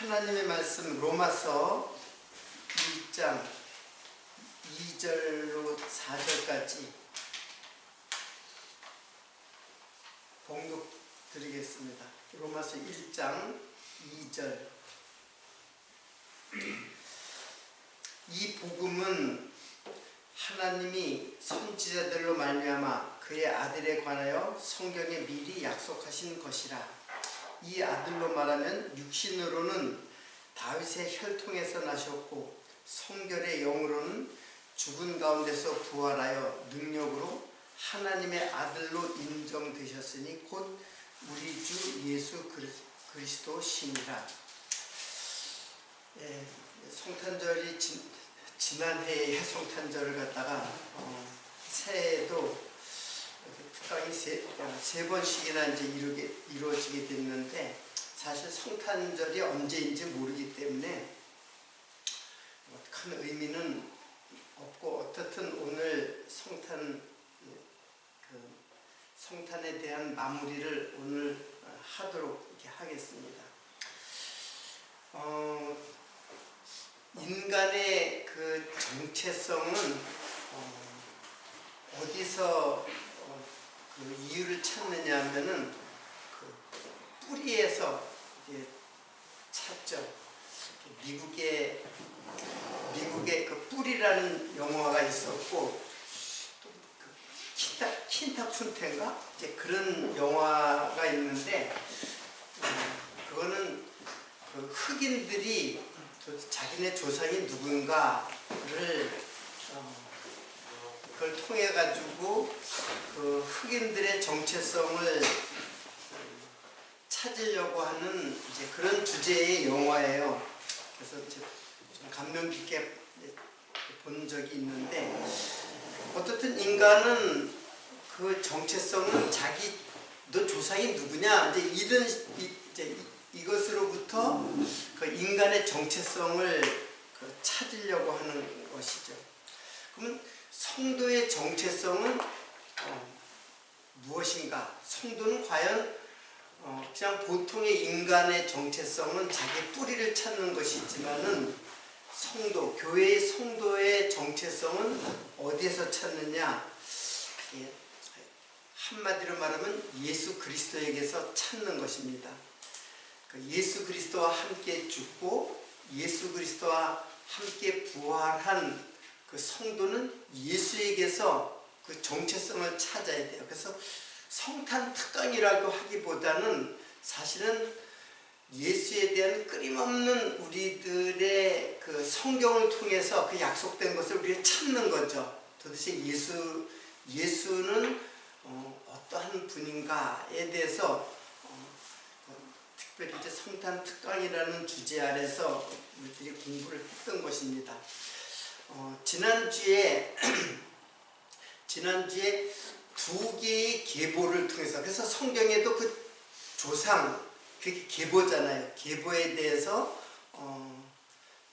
하나님의 말씀 로마서 1장 2절로 4절까지 봉독 드리겠습니다. 로마서 1장 2절. 이 복음은 하나님이 선지자들로 말미암아 그의 아들에 관하여 성경에 미리 약속하신 것이라. 이 아들로 말하면 육신으로는 다윗의 혈통에서 나셨고 성결의 영으로는 죽은 가운데서 부활하여 능력으로 하나님의 아들로 인정되셨으니 곧 우리 주 예수 그리스도시니라. 성탄절이 지난해에 성탄절을 갖다가 새해에도 특강이 세 번씩이나 이제 이루어지게 됐는데, 사실 성탄절이 언제인지 모르기 때문에 큰 의미는 없고, 어떻든 오늘 성탄에 대한 마무리를 오늘 하도록 이렇게 하겠습니다. 인간의 그 정체성은 어디서 그 이유를 찾느냐 하면은 그 뿌리에서 이제 찾죠. 미국의 그 뿌리라는 영화가 있었고, 또 그 킨타푼테인가 이제 그런 영화가 있는데, 그거는 그 흑인들이 자기네 조상이 누군가를 그걸 통해 가지고 그 흑인들의 정체성을 찾으려고 하는 이제 그런 주제의 영화예요. 그래서 좀 감명 깊게 본 적이 있는데, 어떻든 인간은 그 정체성은 너 조상이 누구냐 이제 이것으로부터 그 인간의 정체성을 찾으려고 하는 것이죠. 그러면 성도의 정체성은 무엇인가? 성도는 과연 그냥 보통의 인간의 정체성은 자기 뿌리를 찾는 것이지만은 교회의 성도의 정체성은 어디에서 찾느냐? 한마디로 말하면 예수 그리스도에게서 찾는 것입니다. 예수 그리스도와 함께 죽고 예수 그리스도와 함께 부활한 그 성도는 예수에게서 그 정체성을 찾아야 돼요. 그래서 성탄 특강이라고 하기보다는 사실은 예수에 대한 끊임없는 우리들의 그 성경을 통해서 그 약속된 것을 우리가 찾는 거죠. 도대체 예수는 어떠한 분인가에 대해서 특별히 이제 성탄 특강이라는 주제 아래서 우리들이 공부를 했던 것입니다. 지난주에 두 개의 계보를 통해서, 그래서 성경에도 그 조상, 그게 계보잖아요. 계보에 대해서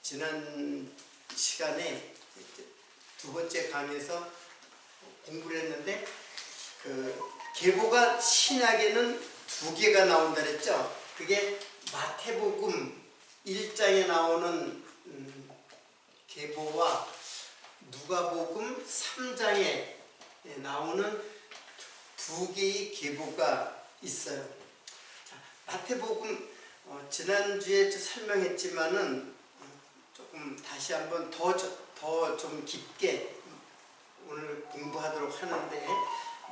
지난 시간에 두 번째 강의에서 공부를 했는데, 그 계보가 신약에는 두 개가 나온다 그랬죠. 그게 마태복음 1장에 나오는 계보와 누가복음 3장에 나오는 두 개의 계보가 있어요. 자, 마태복음 지난주에 설명했지만은 조금 다시 한번 더 좀 깊게 오늘 공부하도록 하는데,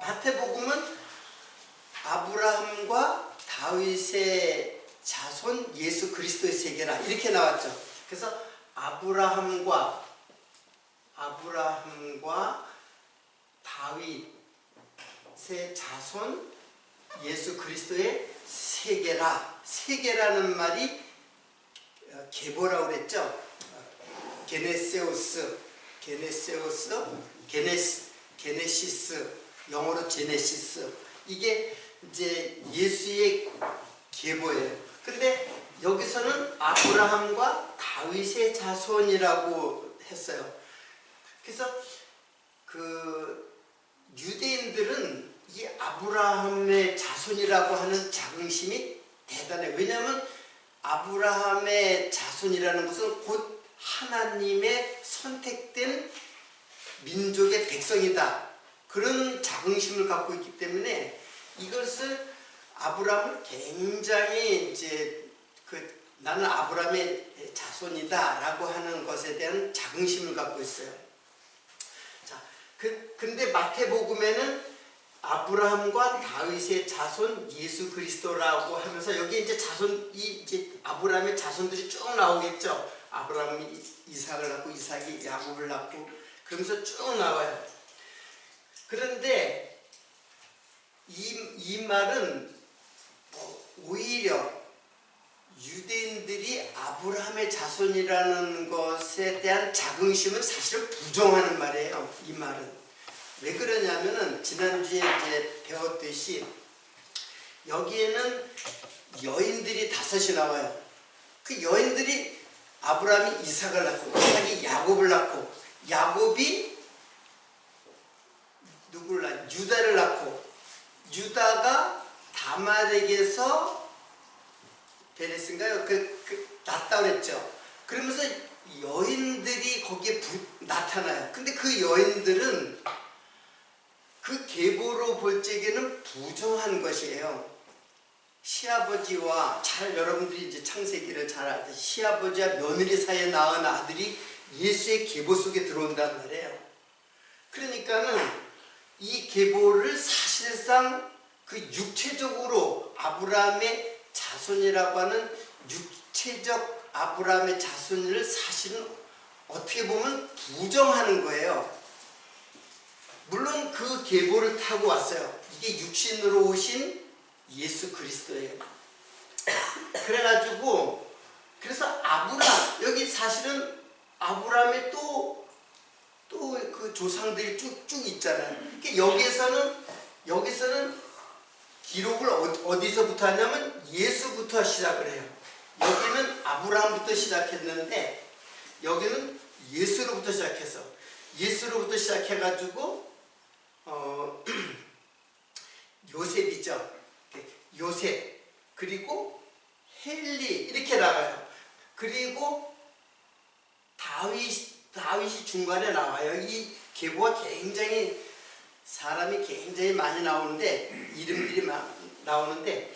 마태복음은 아브라함과 다윗의 자손 예수 그리스도의 세계라 이렇게 나왔죠. 그래서 아브라함과 다윗의 자손 예수 그리스도의 세계라는 말이 계보라고 그랬죠. 게네시스, 영어로 제네시스. 이게 이제 예수의 계보예요. 근데 여기서는 아브라함과 다윗의 자손이라고 했어요. 그래서 그 유대인들은 이 아브라함의 자손이라고 하는 자긍심이 대단해요. 왜냐하면 아브라함의 자손이라는 것은 곧 하나님의 선택된 민족의 백성이다. 그런 자긍심을 갖고 있기 때문에 이것을 아브라함을 굉장히 이제 나는 아브라함의 자손이다라고 하는 것에 대한 자긍심을 갖고 있어요. 자, 근데 마태복음에는 아브라함과 다윗의 자손 예수 그리스도라고 하면서 여기 이제 이제 아브라함의 자손들이 쭉 나오겠죠. 아브라함이 이삭을 낳고 이삭이 야곱을 낳고 그러면서 쭉 나와요. 그런데 이 말은 오히려 유대인들이 아브라함의 자손이라는 것에 대한 자긍심은 사실은 부정하는 말이에요. 이 말은. 왜 그러냐면은 지난주에 이제 배웠듯이 여기에는 여인들이 5이 나와요. 그 여인들이 아브라함이 이삭을 낳고 이삭이 야곱을 낳고 야곱이 누구를 낳고 유다를 낳고 유다가 다말에게서 베레스인가요? 낳았다고 그랬죠. 그러면서 여인들이 거기에 나타나요. 근데 그 여인들은 그 계보로 볼 적에는 부정한 것이에요. 시아버지와 여러분들이 이제 창세기를 잘 알듯이 시아버지와 며느리 사이에 낳은 아들이 예수의 계보 속에 들어온단 말이에요. 그러니까는 이 계보를 사실상 그 육체적으로 아브라함의 자손이라고 하는 육체적 아브라함의 자손을 사실은 어떻게 보면 부정하는 거예요. 물론 그 계보를 타고 왔어요. 이게 육신으로 오신 예수 그리스도예요. 그래서 아브라함, 여기 사실은 아브라함의 또 그 조상들이 쭉 있잖아요. 그러니까 여기서는 기록을 어디서부터 하냐면 예수부터 시작을 해요. 여기는 아브라함부터 시작했는데 여기는 예수로부터 시작해서 예수로부터 시작해가지고 요셉이죠. 요셉 그리고 헬리 이렇게 나가요. 그리고 다윗이 중간에 나와요. 이 계보가 사람이 굉장히 많이 나오는데 이름들이 나오는데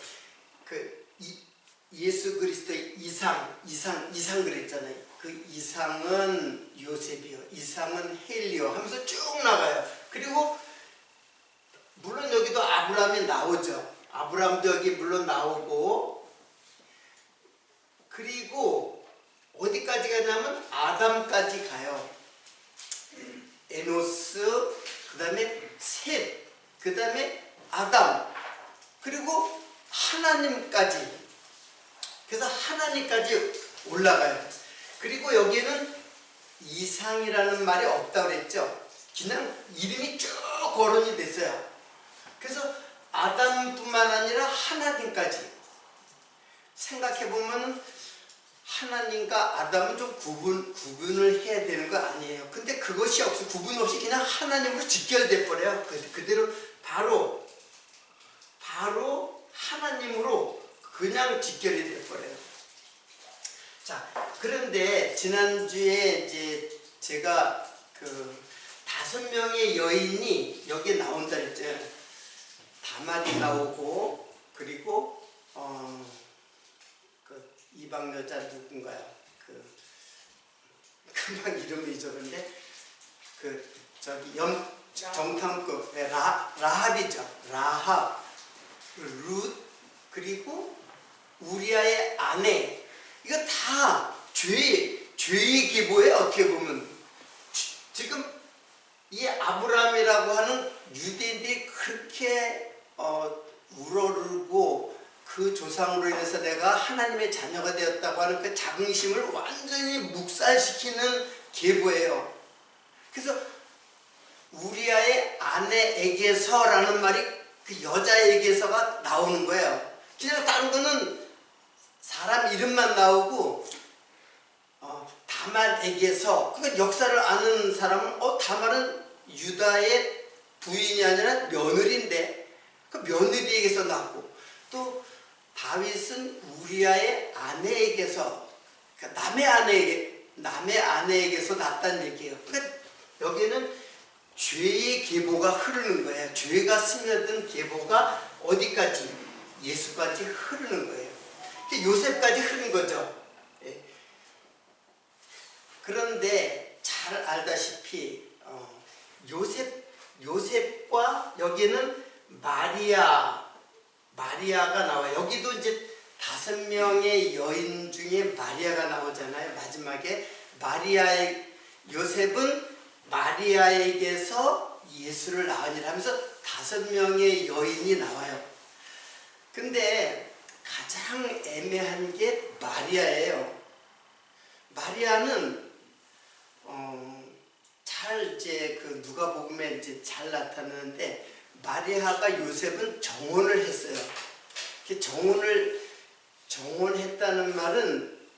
예수 그리스도의 이상 그랬잖아요. 그 이상은 요셉이요, 이상은 헬리요 하면서 쭉 나가요. 그리고 물론 여기도 아브라함이 나오죠. 아브라함도 여기 물론 나오고, 그리고 어디까지 가냐면 아담까지 가요. 에노스, 그 다음에 셋, 그 다음에 아담, 그리고 하나님까지. 그래서 하나님까지 올라가요. 그리고 여기에는 이상이라는 말이 없다고 그랬죠. 그냥 이름이 쭉 거론이 됐어요. 그래서 아담뿐만 아니라 하나님까지. 생각해보면 하나님과 아담은 좀 구분을 해야 되는 거 아니에요. 근데 그것이 없이, 구분 없이 그냥 하나님으로 직결돼 버려요. 그대로 바로 하나님으로 그냥 직결이 돼 버려요. 자, 그런데 지난주에 이제 제가 5명의 여인이 여기에 나온다 했죠. 다말이 나오고, 그리고 이방 여자 누군가요? 금방 이름을 잊어버렸는데 정탐꾼 라합이죠. 라합, 룻, 그리고 우리아의 아내. 이거 다 죄의 계보예요. 어떻게 보면 지금 이 아브라함이라고 하는 유대인들이 그렇게 우러르고 그 조상으로 인해서 내가 하나님의 자녀가 되었다고 하는 그 자긍심을 완전히 묵살시키는 계보예요. 그래서 우리아의 아내에게서라는 말이 그 여자에게서가 나오는 거예요. 그냥 다른 거는 사람 이름만 나오고 다말에게서, 그러니까 역사를 아는 사람은 다말은 유다의 부인이 아니라 며느리인데 그 며느리에게서 낳고, 또 다윗은 우리아의 아내에게서, 그러니까 남의 아내에게서 났다는 얘기예요. 그러니까 여기는 죄의 계보가 흐르는 거예요. 죄가 스며든 계보가 어디까지? 예수까지 흐르는 거예요. 요셉까지 흐른 거죠. 예. 그런데 잘 알다시피 요셉과 여기는 마리아가 나와요. 여기도 이제 5명의 여인 중에 마리아가 나오잖아요. 마지막에 요셉은 마리아에게서 예수를 낳으니라 하면서 5명의 여인이 나와요. 근데 가장 애매한 게 마리아예요. 마리아는 잘 이제 그 누가복음에 이제 잘 나타나는데, 마리아가 요셉은 정혼을 했어요. 정혼했다는 말은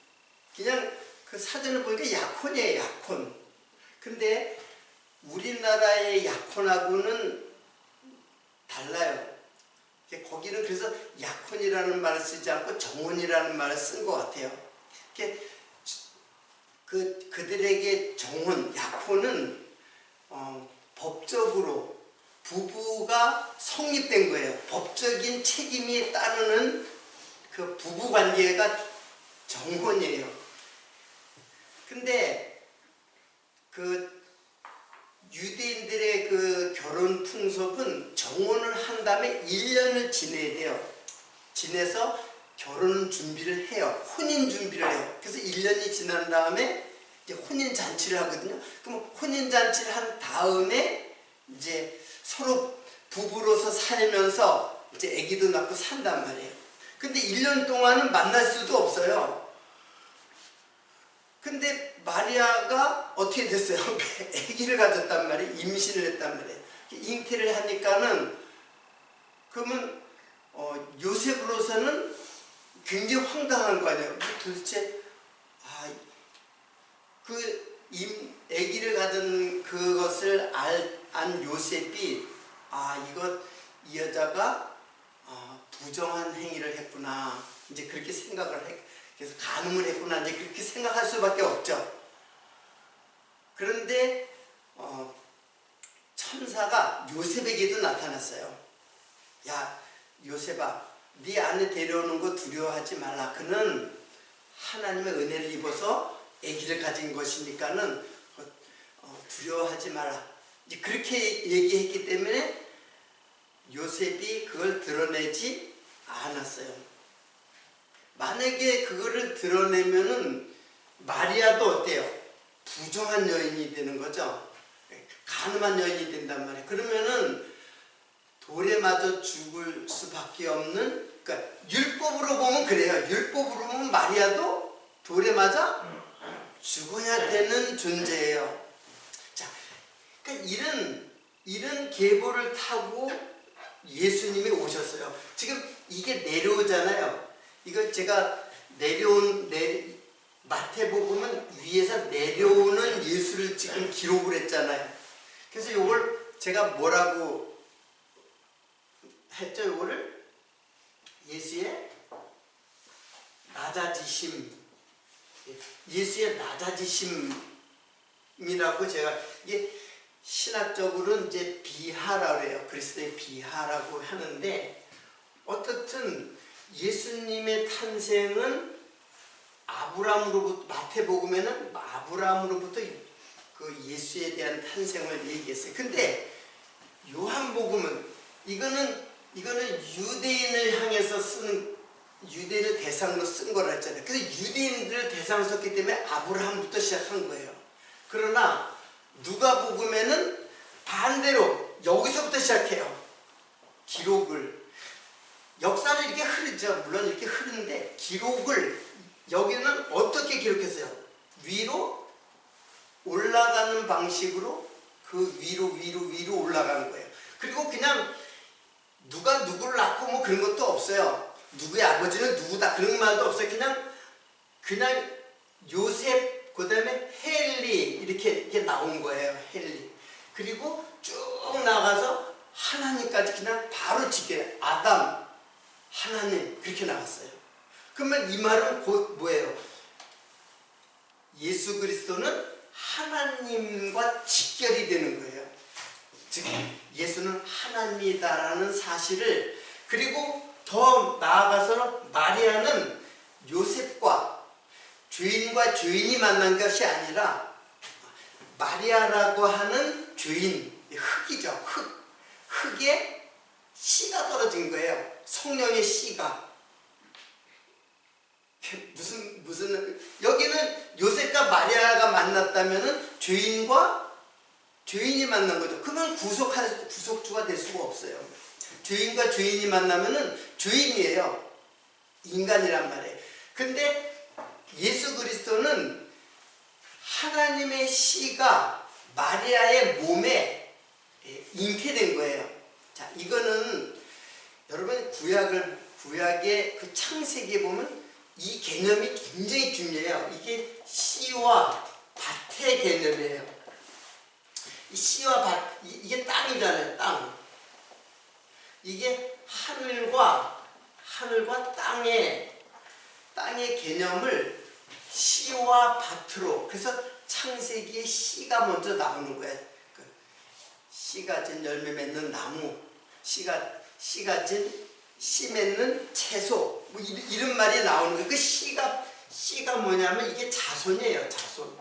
그냥 그 사전을 보니까 약혼이에요, 약혼. 근데 우리나라의 약혼하고는 달라요. 거기는 그래서 약혼이라는 말을 쓰지 않고 정혼이라는 말을 쓴 것 같아요. 그들에게 약혼은 법적으로 부부가 성립된 거예요. 법적인 책임이 따르는 그 부부 관계가 정혼이에요. 근데 그 유대인들의 그 결혼 풍습은 정혼을 한 다음에 1년을 지내야 돼요. 지내서 결혼 준비를 해요. 혼인 준비를 해요. 그래서 1년이 지난 다음에 이제 혼인 잔치를 하거든요. 그럼 혼인 잔치를 한 다음에 이제 서로 부부로서 살면서 이제 아기도 낳고 산단 말이에요. 근데 1년 동안은 만날 수도 없어요. 근데 마리아가 어떻게 됐어요? 아기를 가졌단 말이에요. 임신을 했단 말이에요. 잉태를 하니까는, 그러면 요셉으로서는 굉장히 황당한 거 아니에요. 도대체 아기를 가진 그것을 안 요셉이 이 여자가 부정한 행위를 했구나, 이제 그렇게 생각을 해. 그래서 간음을 했구나, 이제 그렇게 생각할 수밖에 없죠. 그런데 천사가 요셉에게도 나타났어요. 야, 요셉아, 네 아내 데려오는 거 두려워하지 말라. 그는 하나님의 은혜를 입어서 아기를 가진 것이니까는 두려워하지 말라. 이제 그렇게 얘기했기 때문에 요셉이 그걸 드러내지 않았어요. 만약에 그거를 드러내면은 마리아도 어때요? 부정한 여인이 되는 거죠. 간음한 여인이 된단 말이에요. 그러면은 돌에 맞아 죽을 수밖에 없는, 그러니까 율법으로 보면 그래요. 율법으로 보면 마리아도 돌에 맞아 죽어야 되는 존재예요. 자, 그러니까 이런 계보를 타고 예수님이 오셨어요. 지금 이게 내려오잖아요. 이걸 제가 마태복음은 위에서 내려오는 예수를 지금 기록을 했잖아요. 그래서 이걸 제가 뭐라고 했죠? 이거를 예수의 낮아지심, 예수의 낮아지심이라고 제가, 이게 신학적으로는 이제 비하라고 해요. 그리스도의 비하라고 하는데, 어떻든 예수님의 탄생은 아브라함으로부터, 마태복음에는 아브라함으로부터 그 예수에 대한 탄생을 얘기했어요. 근데 요한복음은 이거는 유대인을 향해서 쓰는, 유대인을 대상으로 쓴 거라 했잖아요. 그래서 유대인들을 대상으로 썼기 때문에 아브라함부터 시작한 거예요. 그러나 누가복음에는 반대로 여기서부터 시작해요. 기록을, 역사는 이렇게 흐르죠. 물론 이렇게 흐르는데 기록을 여기는 어떻게 기록했어요? 위로 올라가는 방식으로 그 위로 올라가는 거예요. 그리고 그냥 누가 누구를 낳고 뭐 그런 것도 없어요. 누구의 아버지는 누구다 그런 말도 없어요. 그냥 요셉, 그 다음에 헬리 이렇게 나온 거예요. 헬리. 그리고 쭉 나가서 하나님까지 그냥 바로 지켜요. 아담, 하나님 그렇게 나왔어요. 그러면 이 말은 곧 뭐예요? 예수 그리스도는 하나님과 직결이 되는 거예요. 즉 예수는 하나님이다라는 사실을, 그리고 더 나아가서 마리아는 요셉과 죄인과 죄인이 만난 것이 아니라 마리아라고 하는 죄인, 흙이죠. 흙에 씨가 떨어진 거예요. 성령의 씨가. 무슨 여기는 요셉과 마리아가 만났다면은 죄인과 죄인이 만난 거죠. 그러면 구속주가 될 수가 없어요. 죄인과 죄인이 만나면은 죄인이에요. 인간이란 말이에요. 근데 예수 그리스도는 하나님의 씨가 마리아의 몸에 잉태된 거예요. 자, 이거는 여러분 구약의 그 창세기에 보면 이 개념이 굉장히 중요해요. 이게 씨와 밭의 개념이에요. 이 씨와 밭, 이게 땅이잖아요. 땅. 이게 하늘과 땅의 개념을 씨와 밭으로, 그래서 창세기에 씨가 먼저 나오는 거예요. 씨 가진 열매 맺는 나무, 씨 가진 씨 맺는 채소, 뭐 이런 말이 나오는 거예요. 그 씨가 뭐냐면 이게 자손이에요. 자손.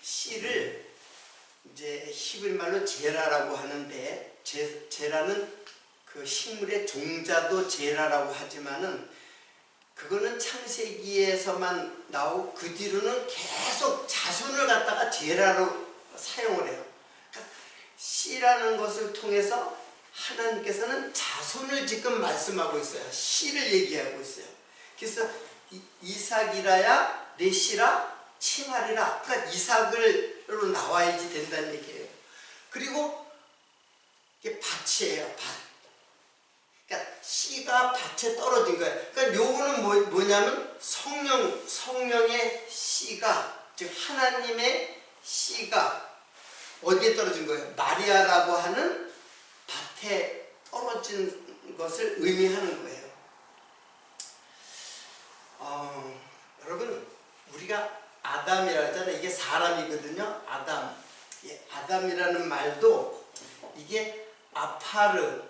씨를 이제 히브리말로 제라라고 하는데, 제라는 그 식물의 종자도 제라라고 하지만은 그거는 창세기에서만 나오고 그 뒤로는 계속 자손을 갖다가 제라로 사용을 해요. 그러니까 씨라는 것을 통해서 하나님께서는 자손을 지금 말씀하고 있어요. 씨를 얘기하고 있어요. 그래서 이삭이라야 내 씨라 칭하리라. 그러니까 이삭으로 나와야지 된다는 얘기예요. 그리고 이게 밭이에요. 밭. 그러니까 씨가 밭에 떨어진 거예요. 그러니까 요거는 뭐냐면 성령의 씨가, 즉 하나님의 씨가 어디에 떨어진 거예요? 마리아라고 하는 밭에 떨어진 것을 의미하는 거예요. 여러분, 우리가 아담이라고 하잖아요. 이게 사람이거든요. 아담. 아담이라는 말도 이게 아파르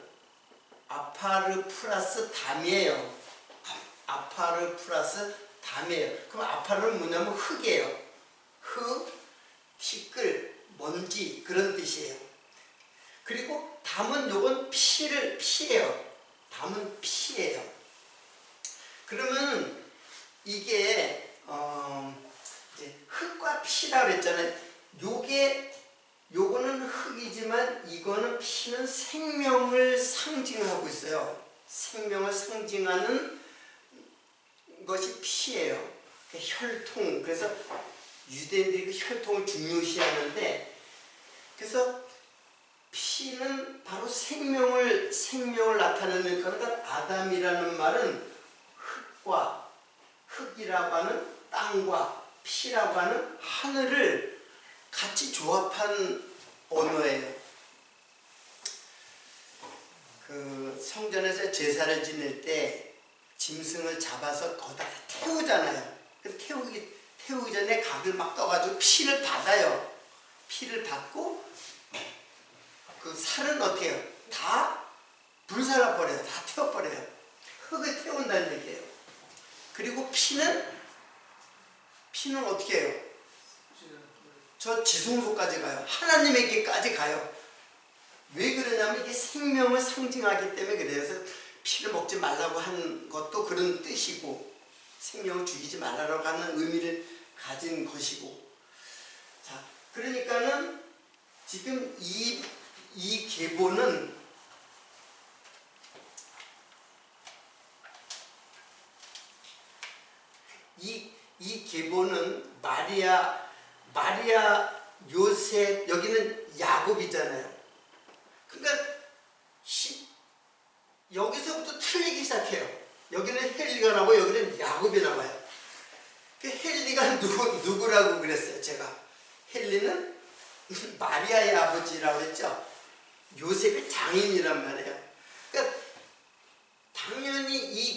플러스 담이에요. 아파르 플러스 담이에요. 그럼 아파르는 뭐냐면 흙이에요. 흙, 티끌, 먼지, 그런 뜻이에요. 그리고 담은 요건 피예요. 담은 피예요. 그러면 이게 이제 흙과 피라고 그랬잖아요. 요거는 흙이지만 이거는 피는 생명을 상징하고 있어요. 생명을 상징하는 것이 피예요. 혈통. 그래서 유대인들이 그 혈통을 중요시하는데, 그래서 피는 바로 생명을 나타내는 거니까, 그러니까 아담이라는 말은 흙이라고 하는 땅과 피라고 하는 하늘을 같이 조합한 언어예요. 그 성전에서 제사를 지낼 때 짐승을 잡아서 거기다 태우잖아요. 태우기 전에 각을 막 떠가지고 피를 받아요. 피를 받고 그 살은 어떻게 해요? 다 불살라버려요. 다 태워버려요. 흙을 태운다는 얘기예요. 그리고 피는 어떻게 해요? 저 지성소까지 가요. 하나님에게까지 가요. 왜 그러냐면 이게 생명을 상징하기 때문에 그래요. 그래서 피를 먹지 말라고 하는 것도 그런 뜻이고, 생명을 죽이지 말라고 하는 의미를 가진 것이고. 자, 그러니까는 지금 이 계보는 이 계보는 마리아, 요셉, 여기는 야곱이잖아요. 그러니까 여기서부터 틀리기 시작해요. 여기는 헬리가 나오고 여기는 야곱이 나와요. 그 헬리가 누구라고 그랬어요? 제가 헬리는 마리아의 아버지라고 했죠. 요셉의 장인이란 말이에요. 그러니까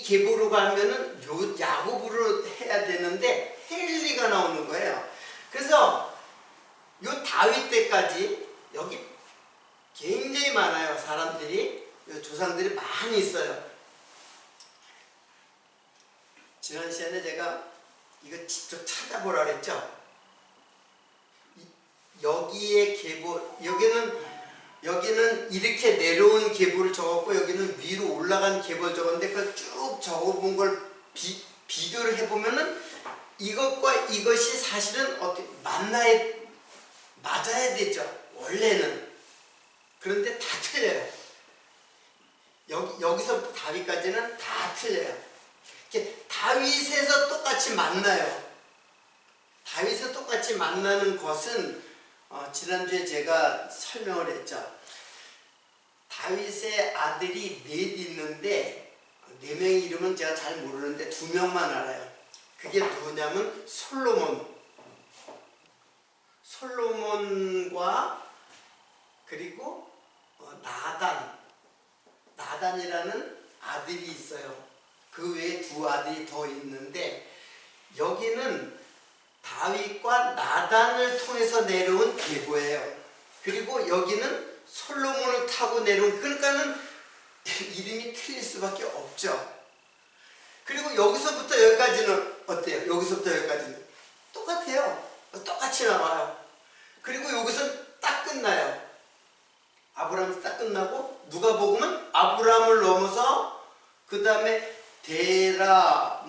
계보로 가면은 야곱으로 해야 되는데 헬리가 나오는 거예요. 그래서 요 다윗 때까지 여기 굉장히 많아요. 사람들이, 조상들이 많이 있어요. 지난 시간에 제가 이거 직접 찾아보라 그랬죠. 여기에 계보, 여기는 이렇게 내려온 계보를 적었고 여기는 위로 올라간 계보를 적었는데 그걸 쭉 적어본 걸 비교를 해보면은 이것과 이것이 사실은 어떻게 맞아야 되죠. 원래는. 그런데 다 틀려요. 여기서부터 다윗까지는 다 틀려요. 다윗에서 똑같이 만나요. 다윗에서 똑같이 만나는 것은 지난주에 제가 설명을 했죠. 다윗의 아들이 넷 있는데 4명의 이름은 제가 잘 모르는데 2명만 알아요. 그게 누구냐면 솔로몬과 그리고 나단이라는 아들이 있어요. 그 외에 2 아들이 더 있는데 여기는 다윗과 나단을 통해서 내려온 계보예요. 그리고 여기는 솔로몬을 타고 내려온, 그러니까는 이름이 틀릴 수밖에 없죠. 그리고 여기서부터 여기까지는 어때요? 여기서부터 여기까지는 똑같아요. 똑같이 나와요. 그리고 여기서 딱 끝나요. 아브라함에서 딱 끝나고 누가복음은 아브라함을 넘어서 그 다음에 데라,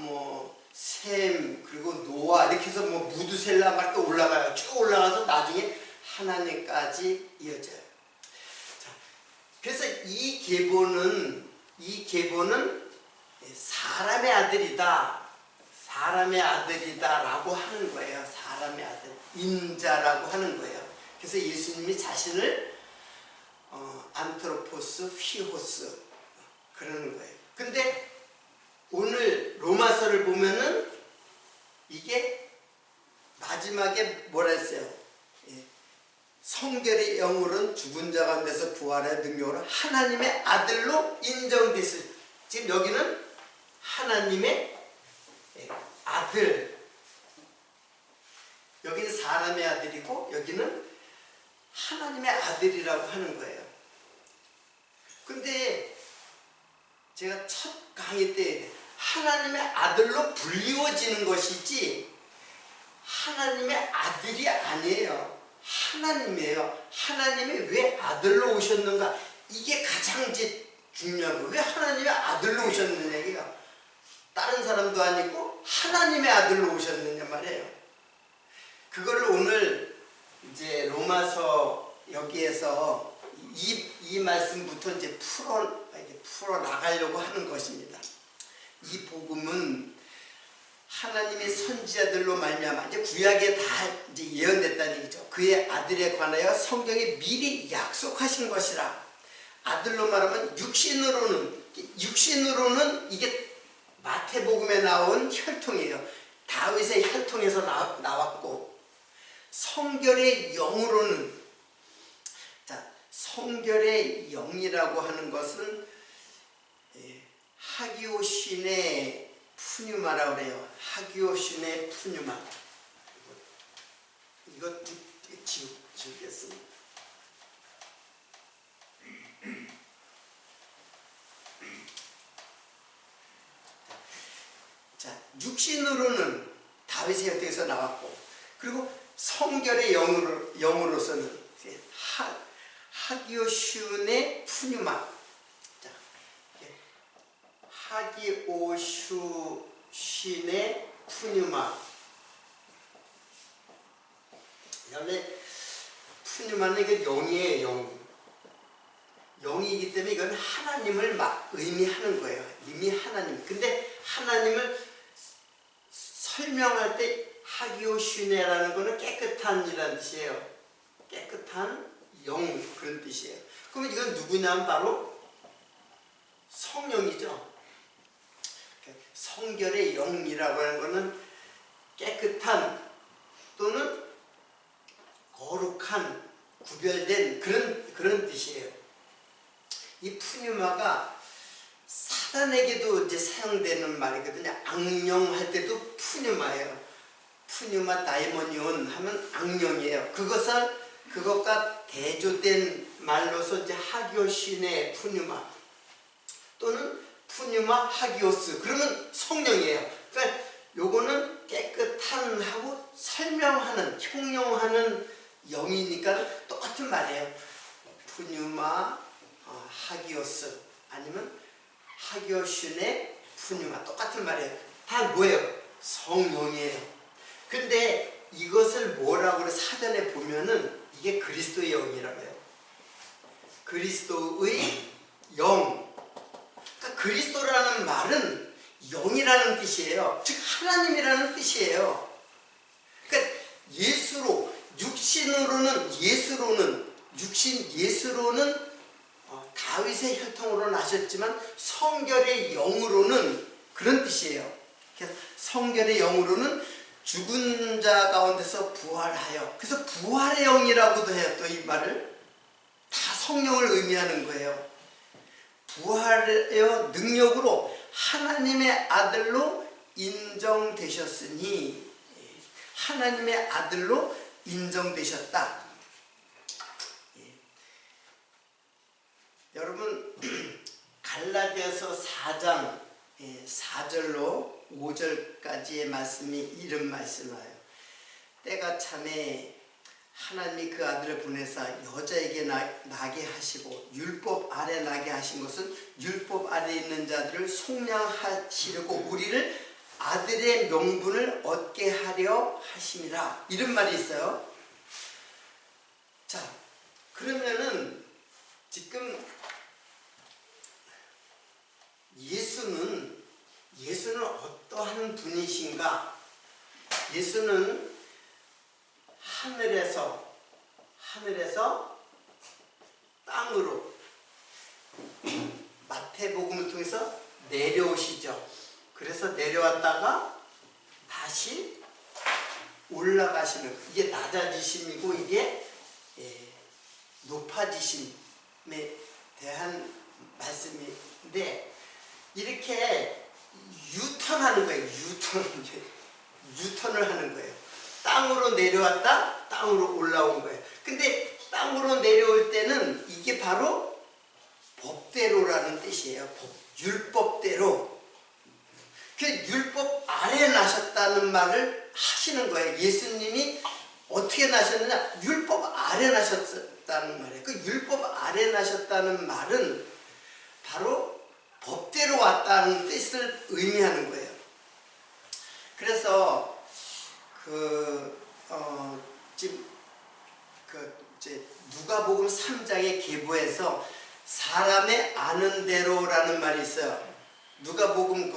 셈, 그리고 노아 이렇게 해서 무드셀라 막 또 올라가요. 쭉 올라가서 나중에 하나님까지 이어져요. 자, 그래서 이 계보는 사람의 아들이다라고 하는 거예요. 사람의 아들, 인자라고 하는 거예요. 그래서 예수님이 자신을 안트로포스, 휘호스 그러는 거예요. 근데 오늘 로마서를 보면은 이게 마지막에 뭐라 했어요? 성결의 영으로는 죽은 자 가운데서 부활의 능력으로 하나님의 아들로 인정됐어요. 지금 여기는 하나님의 아들, 여기는 사람의 아들이고 여기는 하나님의 아들이라고 하는 거예요. 근데 제가 첫 강의 때 하나님의 아들로 불리워지는 것이지 하나님의 아들이 아니에요. 하나님이에요. 하나님이 왜 아들로 오셨는가? 이게 가장 중요한 거예요. 왜 하나님의 아들로 오셨느냐? 다른 사람도 아니고 하나님의 아들로 오셨느냐 말이에요. 그걸 오늘 이제 로마서 여기에서 이 말씀부터 이제 풀어 나가려고 하는 것입니다. 이 복음은 하나님의 선지자들로 말미암아 이제 구약에 다 이제 예언됐다는 얘기죠. 그의 아들에 관하여 성경이 미리 약속하신 것이라. 아들로 말하면 육신으로는 이게 마태복음에 나온 혈통이에요. 다윗의 혈통에서 나왔고, 성결의 영으로는, 자, 성결의 영이라고 하는 것은 하기오신의 푸뉴마라고 그래요. 하기오신의 푸뉴마. 이거 지우겠습니다. 자, 육신으로는 다윗의 혈통에서 나왔고, 그리고 성결의 영으로서는 하기오신의 푸뉴마. 하기오신의 푸뉴마. 원래 푸뉴마는 이게 영이에요. 영이기 때문에 이건 하나님을 의미하는 거예요. 이미 하나님. 근데 하나님을 설명할 때 하기오신이라는 거는 깨끗한이라는 뜻이에요. 깨끗한 영, 그런 뜻이에요. 그러면 이건 누구냐면 바로 성령이죠. 성결의 영이라고 하는 것은 깨끗한 또는 거룩한, 구별된 그런 뜻이에요. 이 푸뉴마가 사단에게도 이제 사용되는 말이거든요. 악령할 때도 푸뉴마예요. 푸뉴마 다이모니온 하면 악령이에요. 그것과 대조된 말로서 이제 하기오신의 푸뉴마 또는 푸뉴마 하기오스 그러면 성령이에요. 그러니까 요거는 깨끗한 하고 설명하는 형용하는 영이니까 똑같은 말이에요. 푸뉴마 하기오스 아니면 하기오신의 푸뉴마 똑같은 말이에요. 다 뭐예요? 성령이에요. 근데 이것을 뭐라고 그래 사전에 보면은 이게 그리스도의 영이라고 해요. 그리스도의 영. 그러니까 그리스도라는 말은 영이라는 뜻이에요. 즉 하나님이라는 뜻이에요. 그러니까 예수로는 다윗의 혈통으로 나셨지만 성결의 영으로는 그런 뜻이에요. 그래서 성결의 영으로는 죽은 자 가운데서 부활하여 그래서 부활의 영이라고도 해요. 또 이 말을 다 성령을 의미하는 거예요. 부활의 능력으로 하나님의 아들로 인정되셨으니 하나님의 아들로 인정되셨다. 여러분 갈라디아서 4장 4절로 5절까지의 말씀이 이런 말씀이에요. 때가 참에 하나님이 그 아들을 보내사 여자에게 나게 하시고 율법 아래 나게 하신 것은 율법 아래 있는 자들을 속량하시려고 우리를 아들의 명분을 얻게 하려 하심이라 이런 말이 있어요. 자, 그러면은 지금 예수는 어떠한 분이신가? 예수는 하늘에서 땅으로 마태복음을 통해서 내려오시죠. 그래서 내려왔다가 다시 올라가시는 이게 낮아지심이고 이게 높아지심에 대한 말씀인데 이렇게 유턴하는 거예요. 유턴을 하는 거예요. 땅으로 내려왔다 땅으로 올라온 거예요. 근데 땅으로 내려올 때는 이게 바로 법대로라는 뜻이에요. 율법대로. 그 율법 아래 나셨다는 말을 하시는 거예요. 예수님이 어떻게 나셨느냐? 율법 아래 나셨다는 말이에요. 그 율법 아래 나셨다는 말은 바로 법대로 왔다는 뜻을 의미하는 거예요. 그래서 누가복음 3장의 계보에서 사람의 아는 대로라는 말이 있어요. 누가복음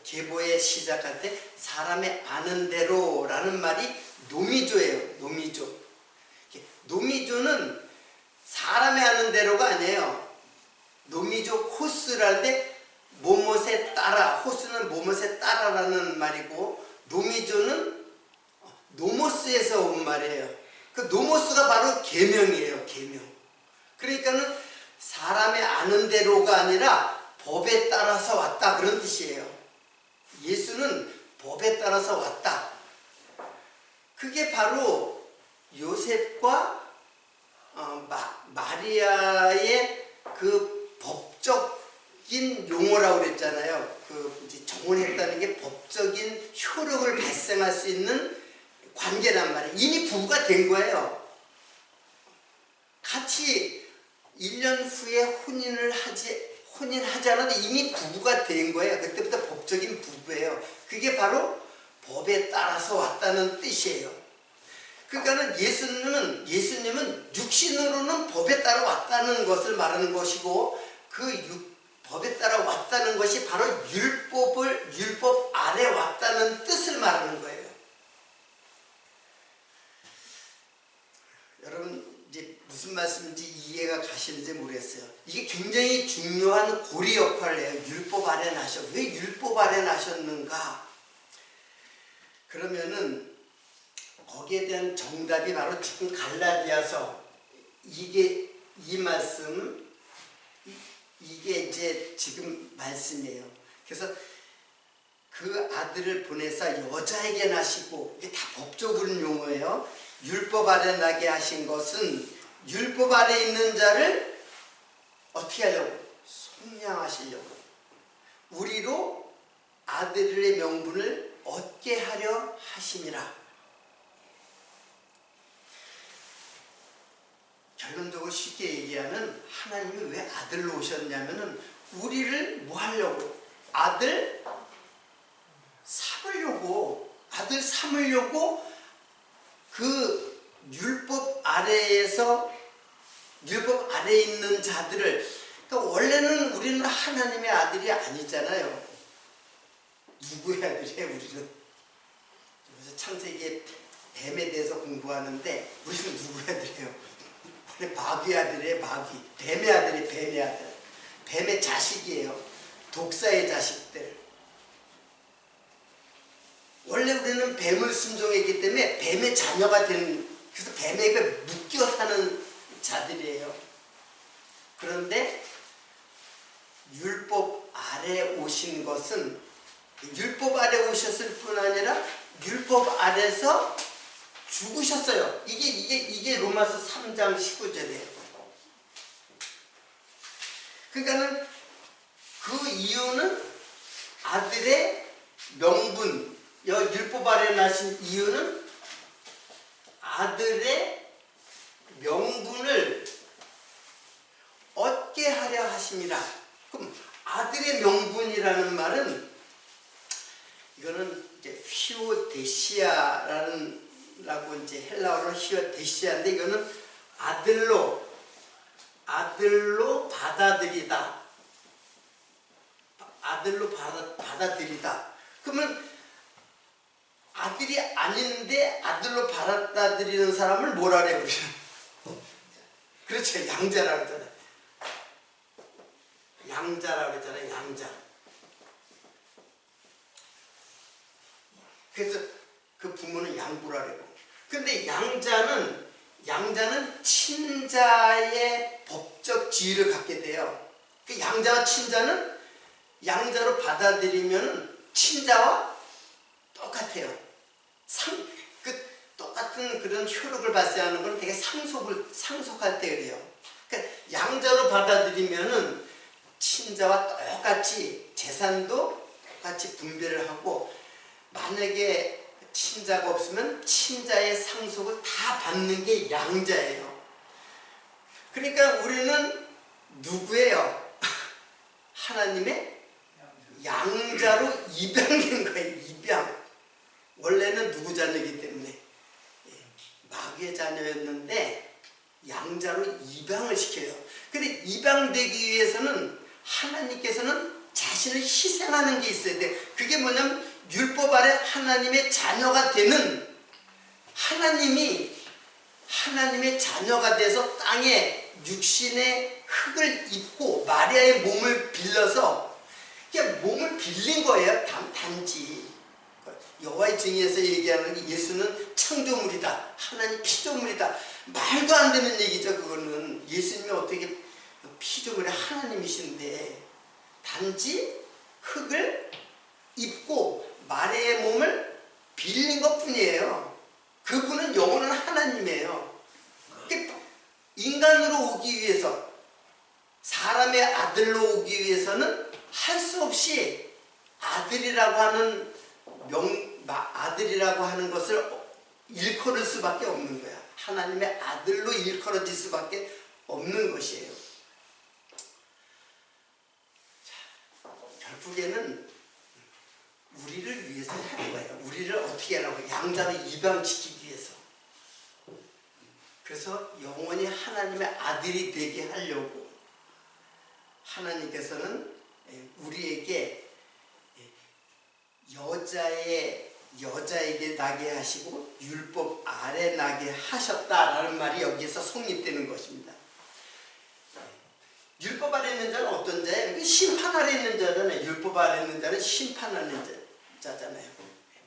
계보에 시작할 때 사람의 아는 대로라는 말이 노미조예요. 노미조는 사람의 아는 대로가 아니에요. 노미조 호스랄 때 뭐뭇에 따라, 호스는 뭐뭇에 따라라는 말이고 노미조는 노모스에서 온 말이에요. 그 노모스가 바로 계명이에요. 계명. 그러니까는 사람의 아는 대로가 아니라 법에 따라서 왔다 그런 뜻이에요. 예수는 법에 따라서 왔다. 그게 바로 요셉과 마리아의 그 법적인 용어라고 그랬잖아요. 이제 정혼했다는 게 법적인 효력을 발생할 수 있는 관계란 말이에요. 이미 부부가 된 거예요. 같이 1년 후에 혼인하지 않아도 이미 부부가 된 거예요. 그때부터 법적인 부부예요. 그게 바로 법에 따라서 왔다는 뜻이에요. 그러니까는 예수님은 육신으로는 법에 따라 왔다는 것을 말하는 것이고 법에 따라 왔다는 것이 바로 율법 아래 왔다는 뜻을 말하는 거예요. 여러분 이제 무슨 말씀인지 이해가 가시는지 모르겠어요. 이게 굉장히 중요한 고리 역할을 해요. 율법 아래 왜 율법 아래 나셨는가? 그러면은 거기에 대한 정답이 바로 지금 갈라디아서 이 말씀 이게 이제 지금 말씀이에요. 그래서 그 아들을 보내사 여자에게 낳으시고, 이게 다 법적으로는 용어예요. 율법 아래 나게 하신 것은 율법 아래 있는 자를 어떻게 하려고? 속량하시려고. 우리로 아들의 명분을 얻게 하려 하심이라. 결론적으로 쉽게 얘기하면 하나님이 왜 아들로 오셨냐면은 우리를 뭐 하려고? 아들 삼으려고 그 율법 아래에서 율법 아래에 있는 자들을, 그러니까 원래는 우리는 하나님의 아들이 아니잖아요. 누구의 아들이에요 우리는? 그래서 창세기에 뱀에 대해서 공부하는데 우리는 누구의 아들이에요? 원래 마귀의 아들이에요. 마귀. 뱀의 아들이 뱀의 아들. 뱀의 자식이에요. 독사의 자식들. 원래 우리는 뱀을 순종했기 때문에 뱀의 자녀가 되는, 그래서 뱀에게 묶여 사는 자들이에요. 그런데 율법 아래 오신 것은, 율법 아래 오셨을 뿐 아니라 율법 아래서 죽으셨어요. 이게 로마서 3장 19절이에요. 그러니까는 그 이유는 아들의 명분, 율법 아래 나신 이유는 아들의 명분을 얻게 하려 하심이라. 그럼 아들의 명분이라는 말은, 이거는 이제 휘오데시아라는 라고 이제 헬라어로 휘오데시아인데, 이거는 아들로 받아들이다. 아들로 받아들이다. 그러면 아들이 아닌데 아들로 받아들이는 사람을 뭐라 그래요 우리는? 그렇죠, 양자라고 그러잖아요. 양자라고 그러잖아요. 양자. 그래서 그 부모는 양부라 그래요. 근데 양자는 친자의 법적 지위를 갖게 돼요. 그 양자와 친자는 양자로 받아들이면 친자와 똑같아요. 똑같은 그런 효력을 발생하는 건 되게 상속할 때 그래요. 그러니까 양자로 받아들이면은 친자와 똑같이 재산도 똑같이 분배를 하고, 만약에 친자가 없으면 친자의 상속을 다 받는 게 양자예요. 그러니까 우리는 누구예요? 하나님의 양자로 입양된 거예요. 입양. 원래는 누구 자녀이기 때문에 마귀의 자녀였는데 양자로 입양을 시켜요. 근데 입양되기 위해서는 하나님께서는 자신을 희생하는 게 있어야 돼. 그게 뭐냐면 율법 아래 하나님의 자녀가 되는, 하나님의 자녀가 돼서 땅에 육신의 흙을 입고 마리아의 몸을 빌려서 그냥 몸을 빌린 거예요. 단지 여호와의 증인에서 얘기하는 게 예수는 창조물이다, 하나님 피조물이다. 말도 안 되는 얘기죠. 그거는 예수님이 어떻게 피조물의 하나님이신데 단지 흙을 입고 마리아의 몸을 빌린 것뿐이에요. 그분은 영원한 하나님이에요. 인간으로 오기 위해서, 사람의 아들로 오기 위해서는 할 수 없이 아들이라고 하는 것을 일컬을 수밖에 없는 거야. 하나님의 아들로 일컬어질 수밖에 없는 것이에요. 자, 결국에는 우리를 위해서 하는 거예요. 우리를 어떻게 하라고? 양자로 입양시키기 위해서. 그래서 영원히 하나님의 아들이 되게 하려고 하나님께서는 우리에게 여자에게 나게 하시고 율법 아래 나게 하셨다라는 말이 여기에서 성립되는 것입니다. 율법 아래 있는 자는 어떤 자예요? 심판 아래 있는 자잖아요. 율법 아래 있는 자는 심판하는 자잖아요.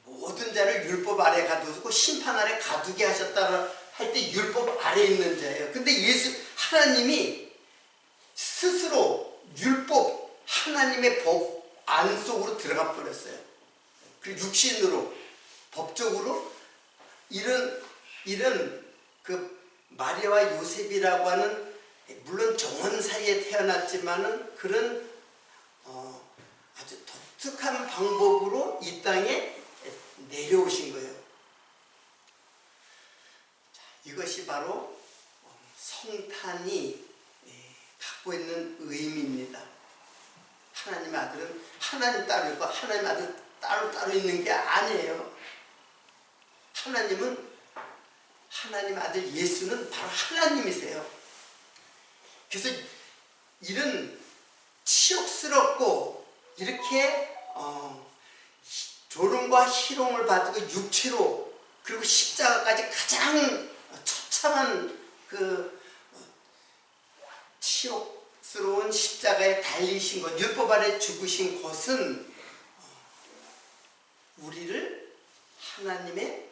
모든 자를 율법 아래 가두고 심판 아래 가두게 하셨다 할 때 율법 아래 있는 자예요. 근데 하나님이 스스로 하나님의 법 안속으로 들어가 버렸어요. 그리고 육신으로 법적으로 이런 그 마리아와 요셉이라고 하는, 물론 정원 사이에 태어났지만은 그런 아주 독특한 방법으로 이 땅에 내려오신 거예요. 자, 이것이 바로 성탄이 갖고 있는 의미입니다. 하나님의 아들은 하나님 따로 있고 하나님의 아들 따로 있는 게 아니에요. 하나님 아들 예수는 바로 하나님이세요. 그래서 이런 치욕스럽고 이렇게 조롱과 희롱을 받고 육체로, 그리고 십자가까지 가장 처참한 그 치욕스러운 십자가에 달리신 것, 율법 아래 죽으신 것은 우리를 하나님의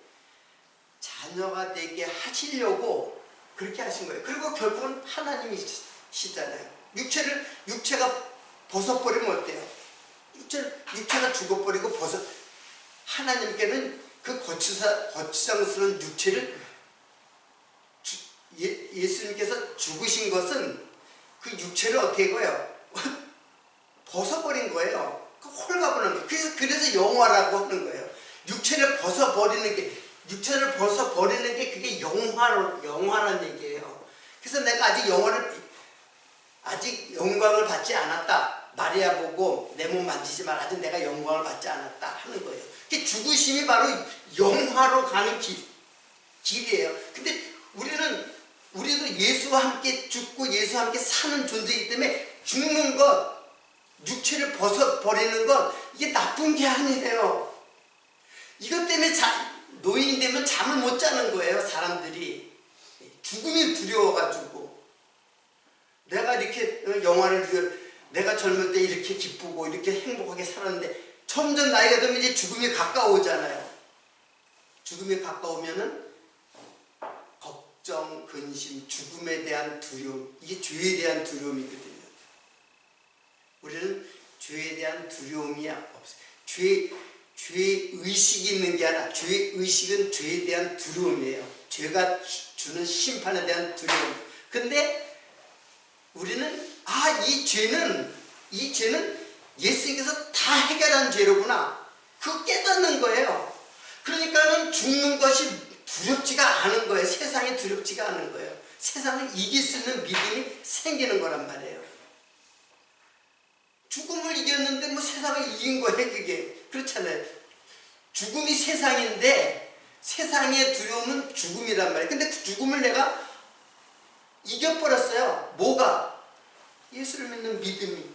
자녀가 되게 하시려고 그렇게 하신 거예요. 그리고 결국은 하나님이시잖아요. 육체가 벗어버리면 어때요? 육체가 죽어버리고 하나님께는 그 거추장스러운 육체를 예수님께서 죽으신 것은 그 육체를 어떻게 해요? 벗어버린 거예요. 홀가분한 거예요. 그래서 영화라고 하는 거예요. 육체를 벗어버리는 게 그게 영화라는 얘기예요. 그래서 내가 아직 영광을 받지 않았다. 마리아 보고 내 몸 만지지 마. 아직 내가 영광을 받지 않았다 하는 거예요. 죽으심이 바로 영화로 가는 길이에요. 근데 우리도 예수와 함께 죽고 예수와 함께 사는 존재이기 때문에 죽는 것, 육체를 벗어버리는 것, 이게 나쁜 게 아니에요. 이것 때문에 노인이 되면 잠을 못 자는 거예요. 사람들이 죽음이 두려워가지고. 내가 이렇게 내가 젊을 때 이렇게 기쁘고 이렇게 행복하게 살았는데 점점 나이가 들면 이제 죽음이 가까워오잖아요. 죽음이 가까우면은 걱정, 근심, 죽음에 대한 두려움, 이게 죄에 대한 두려움이거든요. 우리는 죄에 대한 두려움이 없어요. 죄의식이 있는 게 아니라 죄의식은 죄에 대한 두려움이에요. 죄가 주는 심판에 대한 두려움. 근데 우리는 이 죄는 예수님께서 다 해결한 죄로구나. 그거 깨닫는 거예요. 그러니까는 죽는 것이 두렵지가 않은 거예요. 세상이 두렵지가 않은 거예요. 세상을 이길 수 있는 믿음이 생기는 거란 말이에요. 죽음을 이겼는데 뭐 세상을 이긴 거예요, 그게. 그렇잖아요. 죽음이 세상인데 세상의 두려움은 죽음이란 말이에요. 근데 그 죽음을 내가 이겨버렸어요. 뭐가? 예수를 믿는 믿음이.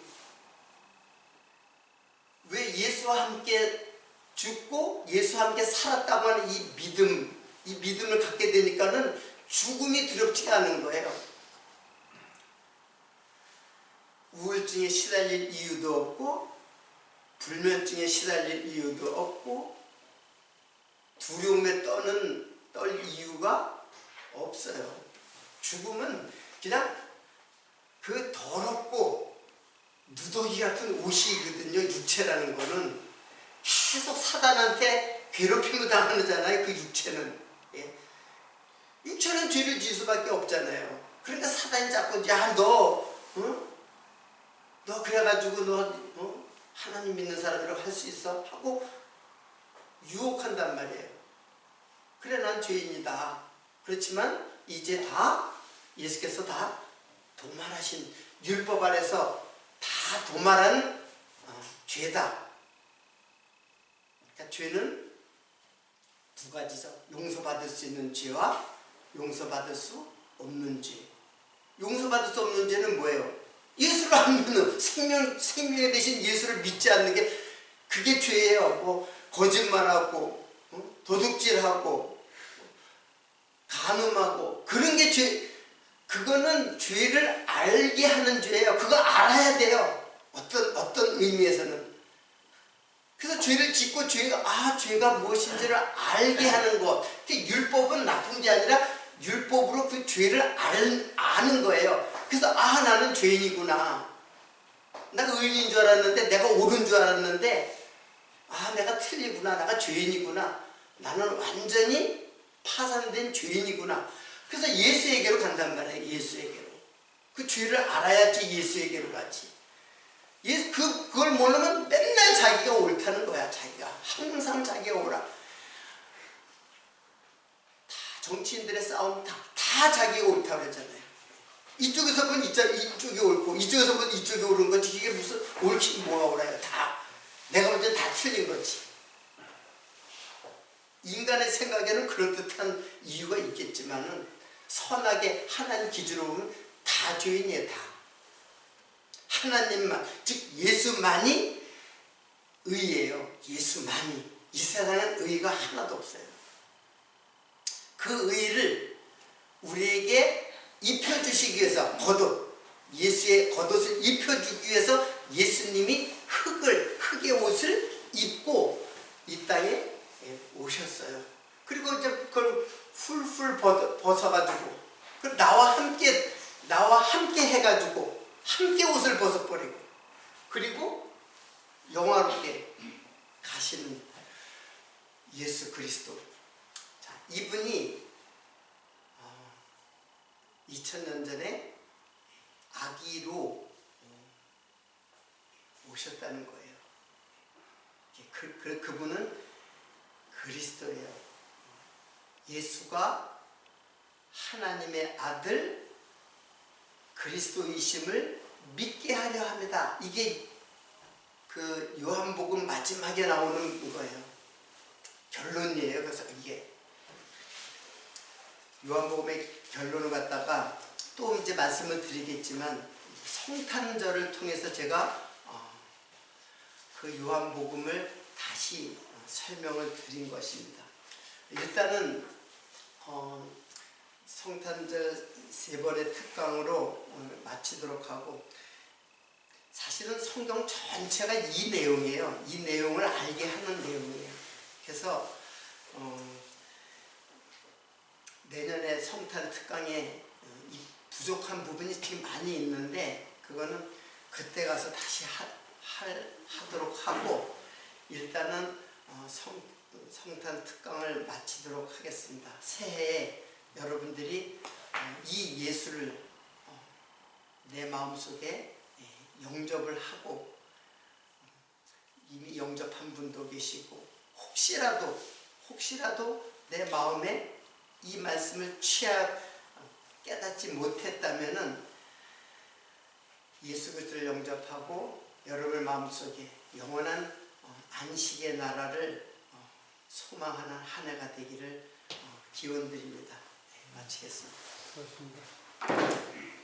왜? 예수와 함께 죽고 예수와 함께 살았다고 하는 이 믿음을 갖게 되니까는 죽음이 두렵지가 않은 거예요. 우울증에 시달릴 이유도 없고 불면증에 시달릴 이유도 없고 두려움에 떨 이유가 없어요. 죽음은 그냥 그 더럽고 누더기 같은 옷이거든요. 육체라는 거는 계속 사단한테 괴롭힘을 당하잖아요. 그 육체는. 예. 육체는 죄를 지을 수밖에 없잖아요. 그러니까 사단이 자꾸 너 그래가지고 너 하나님 믿는 사람이라고 할 수 있어? 하고 유혹한단 말이에요. 그래, 난 죄인이다. 그렇지만 이제 예수께서 다 도말하신, 율법 아래서 다 도말한 죄다. 그러니까 죄는 두 가지죠. 용서받을 수 있는 죄와 용서받을 수 없는 죄. 용서받을 수 없는 죄는 뭐예요? 예수를 안 믿는, 생명에 대신 예수를 믿지 않는 게 그게 죄예요. 뭐 거짓말하고 도둑질하고 간음하고 그런 게 죄. 그거는 죄를 알게 하는 죄예요. 그거 알아야 돼요. 어떤 의미에서는. 그래서 죄를 짓고 죄가 무엇인지를 알게 하는 것. 율법은 나쁜 게 아니라 율법으로 그 죄를 아는 거예요. 그래서 나는 죄인이구나. 내가 의인인 줄 알았는데, 내가 옳은 줄 알았는데, 아, 내가 틀리구나. 내가 죄인이구나. 나는 완전히 파산된 죄인이구나. 그래서 예수에게로 간단 말이에요. 예수에게로. 그 죄를 알아야지 예수에게로 가지. 그걸 모르면 맨날 자기가 옳다는 거야. 자기가 항상 자기가 옳아. 다 정치인들의 싸움 다 자기가 옳다고 그랬잖아요. 이쪽에서 보면 이쪽이 옳고, 이쪽에서 보면 이쪽이 옳은 거지. 이게 무슨 옳긴 뭐가 옳아요. 다 내가 볼 때 다 틀린 거지. 인간의 생각에는 그럴듯한 이유가 있겠지만은 선하게 하나님 기준으로 보면 다 죄인이에요. 다. 하나님만, 즉 예수만이 의예요. 예수만이. 이 세상엔 의가 하나도 없어요. 그 의를 우리에게 입혀주시기 위해서 예수의 겉옷을 입혀주기 위해서 예수님이 흙의 옷을 입고 이 땅에 오셨어요. 그리고 이제 그걸 훌훌 벗어가지고 나와 함께 해가지고 함께 옷을 벗어버리고 그리고 영화롭게 가시는 예수 그리스도. 자, 이분이 2000년 전에 아기로 오셨다는 거예요. 그분은 그리스도예요. 예수가 하나님의 아들 그리스도이심을 믿게 하려 합니다. 이게 그 요한복음 마지막에 나오는 거예요. 결론이에요. 그래서 이게 요한복음의 결론을 갖다가 또 이제 말씀을 드리겠지만 성탄절을 통해서 제가 그 요한복음을 다시 설명을 드린 것입니다. 일단은 성탄절 3번의 특강으로 오늘 마치도록 하고, 사실은 성경 전체가 이 내용이에요. 이 내용을 알게 하는 내용이에요. 그래서 내년에 성탄 특강에 이 부족한 부분이 지금 많이 있는데 그거는 그때 가서 다시 하도록 하고, 일단은 성탄 특강을 마치도록 하겠습니다. 새해에 여러분들이 이 예수를 내 마음속에 영접을 하고, 이미 영접한 분도 계시고 혹시라도 내 마음에 이 말씀을 깨닫지 못했다면은 예수 그리스도를 영접하고 여러분의 마음속에 영원한 안식의 나라를 소망하는 한 해가 되기를 기원드립니다. 마치겠습니다. 그렇습니다.